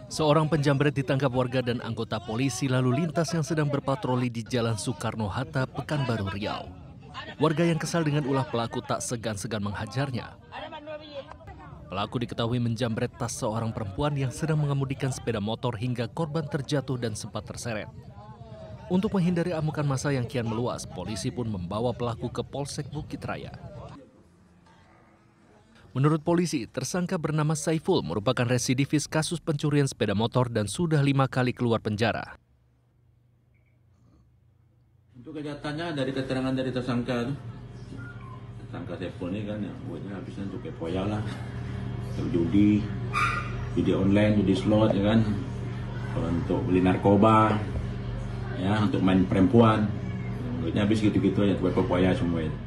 Seorang penjamret ditangkap warga dan anggota polisi lalu lintas yang sedang berpatroli di Jalan Soekarno-Hatta, Pekanbaru Riau. Warga yang kesal dengan ulah pelaku tak segan-segan menghajarnya. Pelaku diketahui menjamret tas seorang perempuan yang sedang mengemudikan sepeda motor hingga korban terjatuh dan sempat terseret. Untuk menghindari amukan massa yang kian meluas, polisi pun membawa pelaku ke Polsek Bukit Raya. Menurut polisi, tersangka bernama Saiful merupakan residivis kasus pencurian sepeda motor dan sudah 5 kali keluar penjara. Untuk kejahatannya dari keterangan dari tersangka Saiful ini kan ya, buatnya habisnya untuk kepoya lah, judi online, judi slot ya kan, untuk beli narkoba, ya untuk main perempuan, buatnya habis gitu-gitu aja, untuk kepoya semua itu.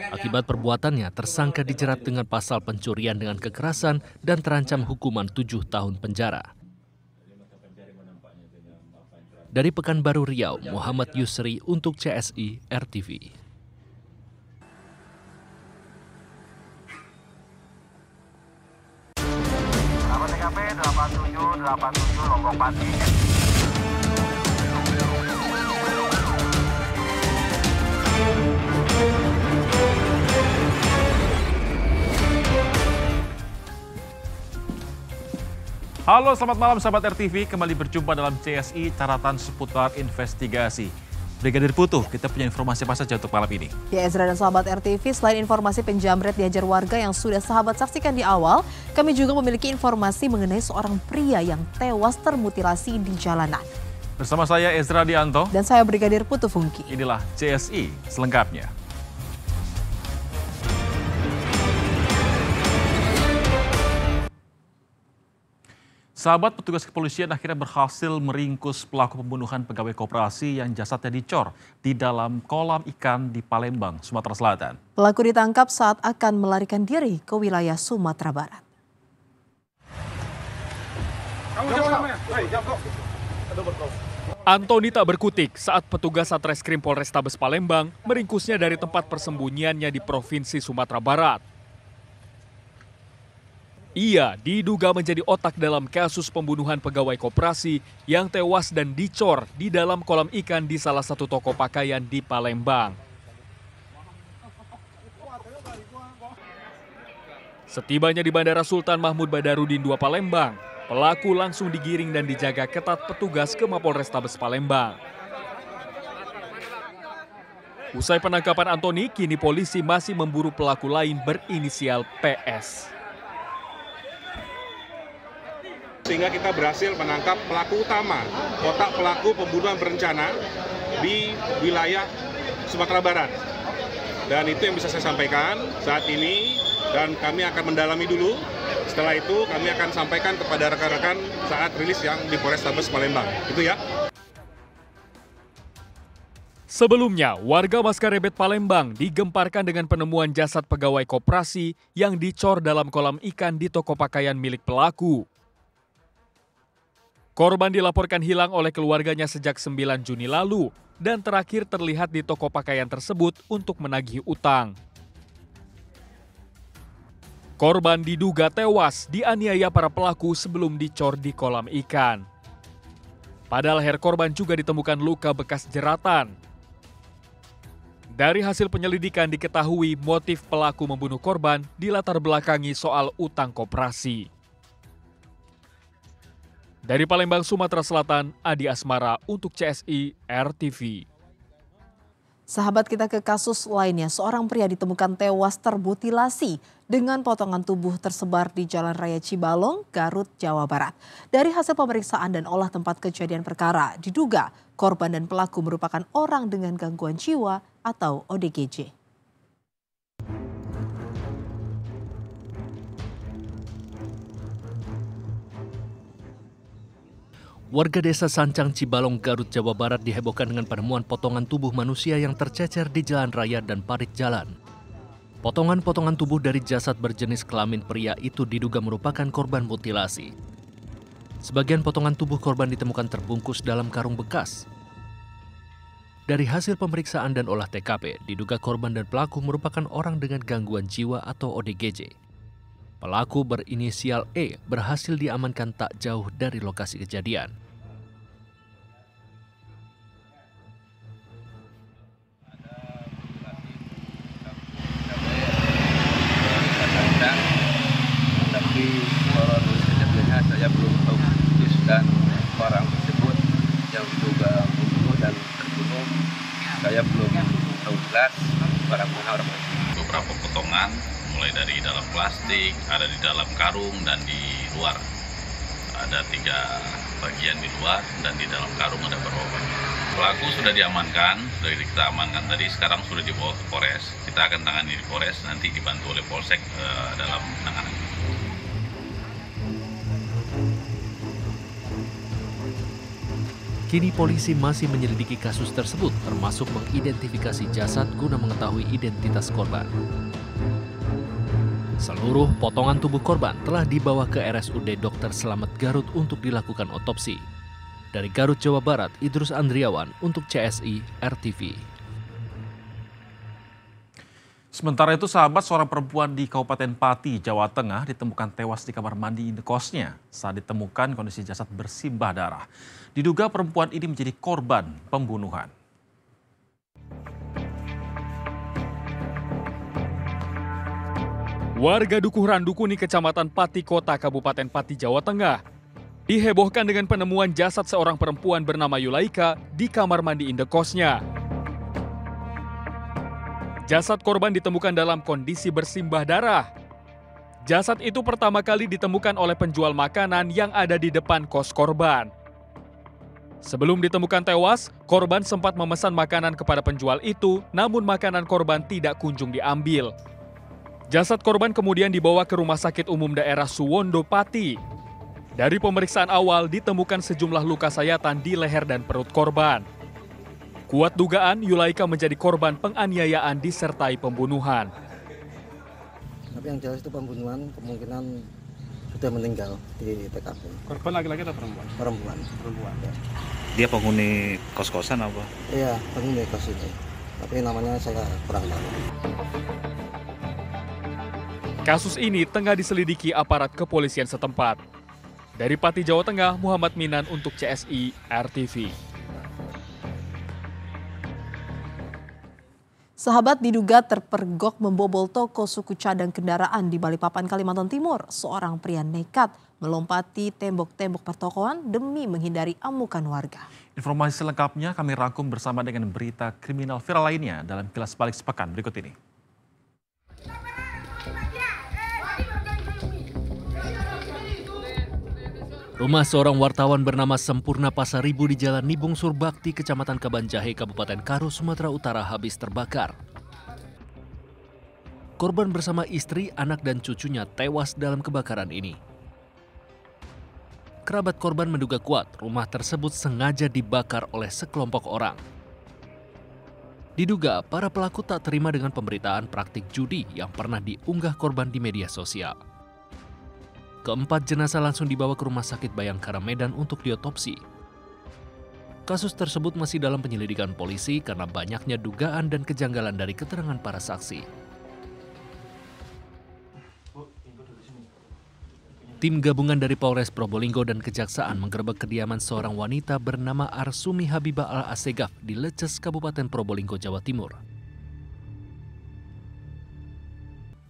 Akibat perbuatannya, tersangka dijerat dengan pasal pencurian dengan kekerasan dan terancam hukuman 7 tahun penjara. Dari Pekanbaru Riau, Muhammad Yusri untuk CSI RTV. TKP 8787 Lombok Pati. Halo, selamat malam sahabat RTV. Kembali berjumpa dalam CSI Catatan Seputar Investigasi. Brigadir Putu, kita punya informasi apa saja untuk malam ini? Ya, Ezra dan sahabat RTV, selain informasi penjamret dihajar warga yang sudah sahabat saksikan di awal, kami juga memiliki informasi mengenai seorang pria yang tewas termutilasi di jalanan. Bersama saya Ezra Dianto. Dan saya Brigadir Putu Fungki. Inilah CSI selengkapnya. Sahabat, petugas kepolisian akhirnya berhasil meringkus pelaku pembunuhan pegawai koperasi yang jasadnya dicor di dalam kolam ikan di Palembang, Sumatera Selatan. Pelaku ditangkap saat akan melarikan diri ke wilayah Sumatera Barat. Antoni tak berkutik saat petugas Satreskrim Polrestabes Palembang meringkusnya dari tempat persembunyiannya di Provinsi Sumatera Barat. Ia diduga menjadi otak dalam kasus pembunuhan pegawai koperasi yang tewas dan dicor di dalam kolam ikan di salah satu toko pakaian di Palembang. Setibanya di Bandara Sultan Mahmud Badarudin II Palembang, pelaku langsung digiring dan dijaga ketat petugas ke Mapolrestabes Palembang. Usai penangkapan Antoni, kini polisi masih memburu pelaku lain berinisial PS. Sehingga kita berhasil menangkap pelaku utama, otak pelaku pembunuhan berencana di wilayah Sumatera Barat. Dan itu yang bisa saya sampaikan saat ini, dan kami akan mendalami dulu. Setelah itu kami akan sampaikan kepada rekan-rekan saat rilis yang di Polrestabes Palembang. Itu ya. Sebelumnya, warga Maskarebet Palembang digemparkan dengan penemuan jasad pegawai koperasi yang dicor dalam kolam ikan di toko pakaian milik pelaku. Korban dilaporkan hilang oleh keluarganya sejak 9 Juni lalu dan terakhir terlihat di toko pakaian tersebut untuk menagih utang. Korban diduga tewas dianiaya para pelaku sebelum dicor di kolam ikan. Pada leher korban juga ditemukan luka bekas jeratan. Dari hasil penyelidikan diketahui motif pelaku membunuh korban dilatar belakangi soal utang koperasi. Dari Palembang, Sumatera Selatan, Adi Asmara untuk CSI RTV. Sahabat, kita ke kasus lainnya. Seorang pria ditemukan tewas termutilasi dengan potongan tubuh tersebar di Jalan Raya Cibalong, Garut, Jawa Barat. Dari hasil pemeriksaan dan olah tempat kejadian perkara, diduga korban dan pelaku merupakan orang dengan gangguan jiwa atau ODGJ. Warga desa Sancang Cibalong, Garut, Jawa Barat dihebohkan dengan penemuan potongan tubuh manusia yang tercecer di jalan raya dan parit jalan. Potongan-potongan tubuh dari jasad berjenis kelamin pria itu diduga merupakan korban mutilasi. Sebagian potongan tubuh korban ditemukan terbungkus dalam karung bekas. Dari hasil pemeriksaan dan olah TKP, diduga korban dan pelaku merupakan orang dengan gangguan jiwa atau ODGJ. Pelaku berinisial E berhasil diamankan tak jauh dari lokasi kejadian. Tapi kalau kejadiannya saya belum tahu persis dan orang tersebut yang diduga membunuh dan terbunuh saya belum tahu jelas barang orang. Beberapa potongan mulai dari dalam plastik, ada di dalam karung dan di luar. Ada 3 bagian di luar dan di dalam karung ada beberapa. Pelaku sudah diamankan, sudah kita amankan tadi, sekarang sudah dibawa ke Polres. Kita akan tangani di Polres, nanti dibantu oleh Polsek dalam penanganan. Kini polisi masih menyelidiki kasus tersebut, termasuk mengidentifikasi jasad guna mengetahui identitas korban. Seluruh potongan tubuh korban telah dibawa ke RSUD Dr. Slamet Garut untuk dilakukan otopsi. Dari Garut, Jawa Barat, Idrus Andriawan untuk CSI RTV. Sementara itu, sahabat, seorang perempuan di Kabupaten Pati, Jawa Tengah ditemukan tewas di kamar mandi indekosnya. Saat ditemukan, kondisi jasad bersimbah darah. Diduga perempuan ini menjadi korban pembunuhan. Warga Dukuh Randukuni, Kecamatan Pati Kota, Kabupaten Pati, Jawa Tengah, dihebohkan dengan penemuan jasad seorang perempuan bernama Yulaika di kamar mandi indekosnya. Jasad korban ditemukan dalam kondisi bersimbah darah. Jasad itu pertama kali ditemukan oleh penjual makanan yang ada di depan kos korban. Sebelum ditemukan tewas, korban sempat memesan makanan kepada penjual itu, namun makanan korban tidak kunjung diambil. Jasad korban kemudian dibawa ke Rumah Sakit Umum Daerah Suwondo, Pati. Dari pemeriksaan awal ditemukan sejumlah luka sayatan di leher dan perut korban. Kuat dugaan Yulaika menjadi korban penganiayaan disertai pembunuhan. Tapi yang jelas itu pembunuhan kemungkinan sudah meninggal di TKP. Korban laki-laki atau perempuan? Perempuan. Ya. Dia penghuni kos-kosan apa? Iya, penghuni kos itu. Tapi namanya saya kurang tahu. Kasus ini tengah diselidiki aparat kepolisian setempat. Dari Pati, Jawa Tengah, Muhammad Minan untuk CSI RTV. Sahabat, diduga terpergok membobol toko suku cadang kendaraan di Balikpapan, Kalimantan Timur. Seorang pria nekat melompati tembok-tembok pertokoan demi menghindari amukan warga. Informasi selengkapnya kami rangkum bersama dengan berita kriminal viral lainnya dalam Kilas Balik sepekan berikut ini. Rumah seorang wartawan bernama Sempurna Pasaribu di Jalan Nibung Surbakti, Kecamatan Kabanjahe, Kabupaten Karo, Sumatera Utara habis terbakar. Korban bersama istri, anak, dan cucunya tewas dalam kebakaran ini. Kerabat korban menduga kuat rumah tersebut sengaja dibakar oleh sekelompok orang. Diduga para pelaku tak terima dengan pemberitaan praktik judi yang pernah diunggah korban di media sosial. Keempat jenazah langsung dibawa ke Rumah Sakit Bayangkara Medan untuk diotopsi. Kasus tersebut masih dalam penyelidikan polisi karena banyaknya dugaan dan kejanggalan dari keterangan para saksi. Tim gabungan dari Polres Probolinggo dan Kejaksaan menggerebek kediaman seorang wanita bernama Arsumi Habibah Al-Asegaf di Leces, Kabupaten Probolinggo, Jawa Timur.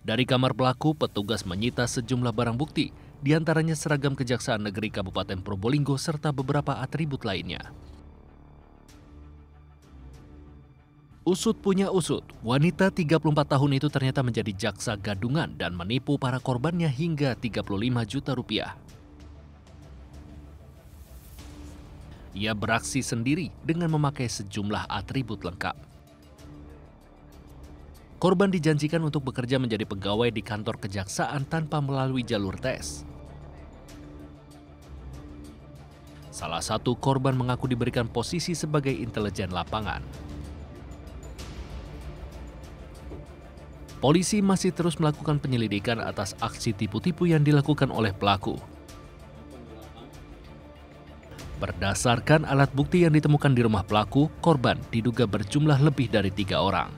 Dari kamar pelaku, petugas menyita sejumlah barang bukti, di antaranya seragam Kejaksaan Negeri Kabupaten Probolinggo serta beberapa atribut lainnya. Usut punya usut, wanita 34 tahun itu ternyata menjadi jaksa gadungan dan menipu para korbannya hingga 35 juta rupiah. Ia beraksi sendiri dengan memakai sejumlah atribut lengkap. Korban dijanjikan untuk bekerja menjadi pegawai di kantor kejaksaan tanpa melalui jalur tes. Salah satu korban mengaku diberikan posisi sebagai intelijen lapangan. Polisi masih terus melakukan penyelidikan atas aksi tipu-tipu yang dilakukan oleh pelaku. Berdasarkan alat bukti yang ditemukan di rumah pelaku, korban diduga berjumlah lebih dari 3 orang.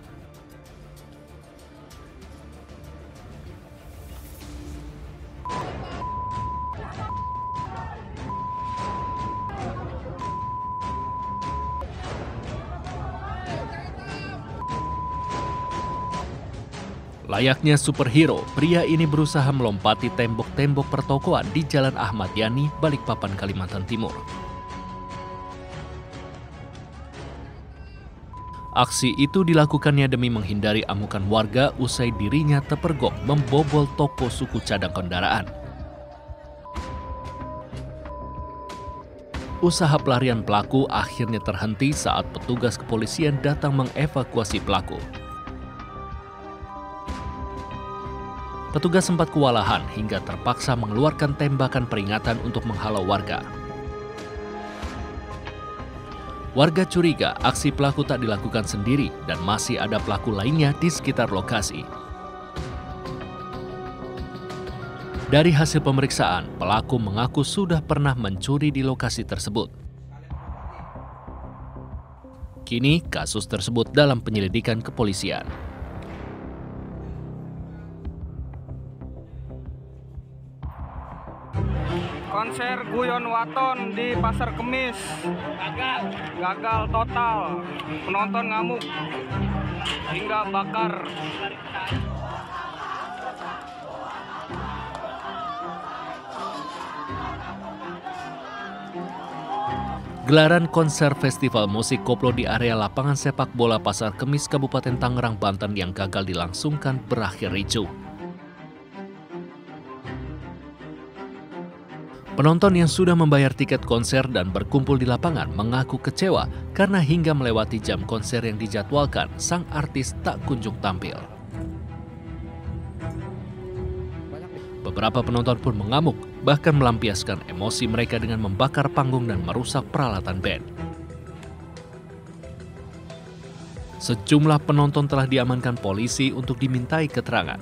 Layaknya superhero, pria ini berusaha melompati tembok-tembok pertokoan di Jalan Ahmad Yani, Balikpapan, Kalimantan Timur. Aksi itu dilakukannya demi menghindari amukan warga usai dirinya terpergok membobol toko suku cadang kendaraan. Usaha pelarian pelaku akhirnya terhenti saat petugas kepolisian datang mengevakuasi pelaku. Petugas sempat kewalahan hingga terpaksa mengeluarkan tembakan peringatan untuk menghalau warga. Warga curiga aksi pelaku tak dilakukan sendiri dan masih ada pelaku lainnya di sekitar lokasi. Dari hasil pemeriksaan, pelaku mengaku sudah pernah mencuri di lokasi tersebut. Kini kasus tersebut dalam penyelidikan kepolisian. Konser Guyon Waton di Pasar Kemis gagal total, penonton ngamuk hingga bakar. Gelaran konser festival musik koplo di area lapangan sepak bola Pasar Kemis Kabupaten Tangerang, Banten yang gagal dilangsungkan berakhir ricuh. Penonton yang sudah membayar tiket konser dan berkumpul di lapangan mengaku kecewa karena hingga melewati jam konser yang dijadwalkan, sang artis tak kunjung tampil. Beberapa penonton pun mengamuk, bahkan melampiaskan emosi mereka dengan membakar panggung dan merusak peralatan band. Sejumlah penonton telah diamankan polisi untuk dimintai keterangan.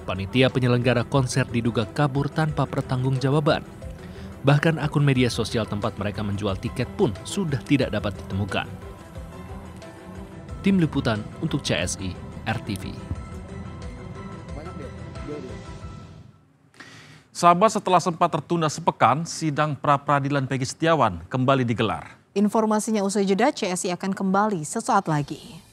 Panitia penyelenggara konser diduga kabur tanpa pertanggungjawaban. Bahkan akun media sosial tempat mereka menjual tiket pun sudah tidak dapat ditemukan. Tim Liputan untuk CSI RTV. Sahabat, setelah sempat tertunda sepekan, sidang pra-peradilan Peggy Setiawan kembali digelar. Informasinya usai jeda, CSI akan kembali sesaat lagi.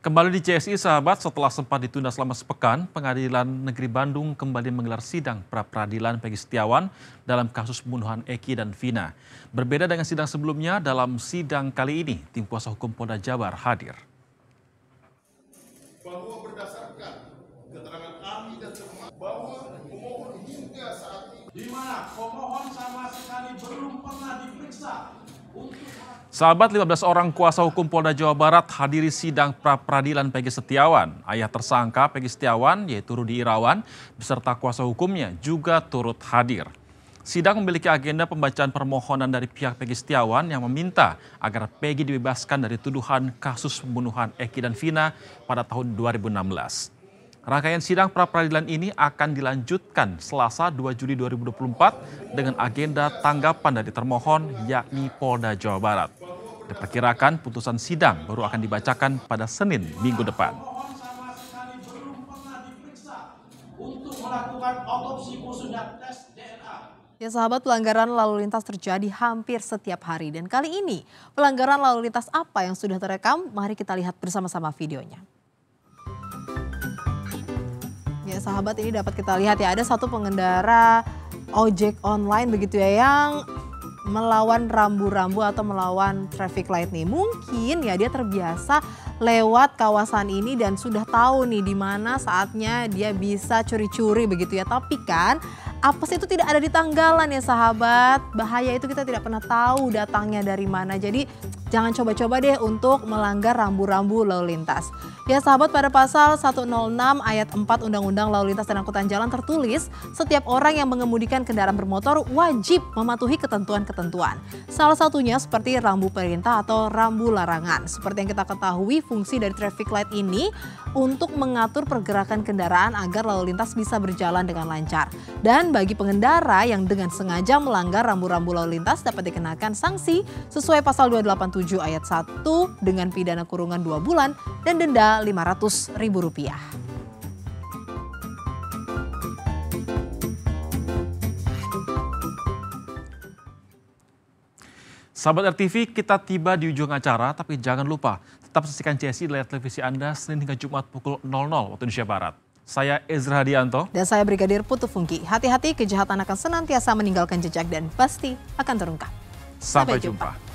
Kembali di CSI, sahabat, setelah sempat ditunda selama sepekan, Pengadilan Negeri Bandung kembali menggelar sidang pra-peradilan Peggy Setiawan dalam kasus pembunuhan Eki dan Vina. Berbeda dengan sidang sebelumnya, dalam sidang kali ini, tim kuasa hukum Polda Jabar hadir. Bahwa berdasarkan keterangan ahli dan termohon bahwa pemohon hingga saat ini, di mana pemohon sama sekali belum pernah diperiksa untuk... Sahabat, 15 orang kuasa hukum Polda Jawa Barat hadiri sidang pra-peradilan Peggy Setiawan. Ayah tersangka Peggy Setiawan, yaitu Rudi Irawan, beserta kuasa hukumnya juga turut hadir. Sidang memiliki agenda pembacaan permohonan dari pihak Peggy Setiawan yang meminta agar Peggy dibebaskan dari tuduhan kasus pembunuhan Eki dan Vina pada tahun 2016. Rangkaian sidang pra-peradilan ini akan dilanjutkan Selasa 2 Juli 2024 dengan agenda tanggapan dari termohon yakni Polda Jawa Barat. Diperkirakan putusan sidang baru akan dibacakan pada Senin minggu depan. Ya sahabat, pelanggaran lalu lintas terjadi hampir setiap hari. Dan kali ini pelanggaran lalu lintas apa yang sudah terekam? Mari kita lihat bersama-sama videonya. Ya sahabat, ini dapat kita lihat ya, ada satu pengendara ojek online begitu ya yang melawan rambu-rambu atau melawan traffic light nih. Mungkin ya dia terbiasa lewat kawasan ini dan sudah tahu nih di mana saatnya dia bisa curi-curi begitu ya. Tapi kan apes itu tidak ada di tanggalan ya sahabat. Bahaya itu kita tidak pernah tahu datangnya dari mana. Jadi jangan coba-coba deh untuk melanggar rambu-rambu lalu lintas. Ya sahabat, pada pasal 106 ayat 4 Undang-Undang Lalu Lintas dan Angkutan Jalan tertulis, setiap orang yang mengemudikan kendaraan bermotor wajib mematuhi ketentuan-ketentuan. Salah satunya seperti rambu perintah atau rambu larangan. Seperti yang kita ketahui, fungsi dari traffic light ini untuk mengatur pergerakan kendaraan agar lalu lintas bisa berjalan dengan lancar. Dan bagi pengendara yang dengan sengaja melanggar rambu-rambu lalu lintas dapat dikenakan sanksi sesuai pasal 287 ayat 1 dengan pidana kurungan 2 bulan dan denda Rp500.000. Sahabat RTV, kita tiba di ujung acara, tapi jangan lupa tetap saksikan CSI di layar televisi Anda Senin hingga Jumat pukul 00 waktu Indonesia Barat. Saya Ezra Hadianto. Dan saya Brigadir Putu Fungki. Hati-hati, kejahatan akan senantiasa meninggalkan jejak dan pasti akan terungkap. Sampai jumpa.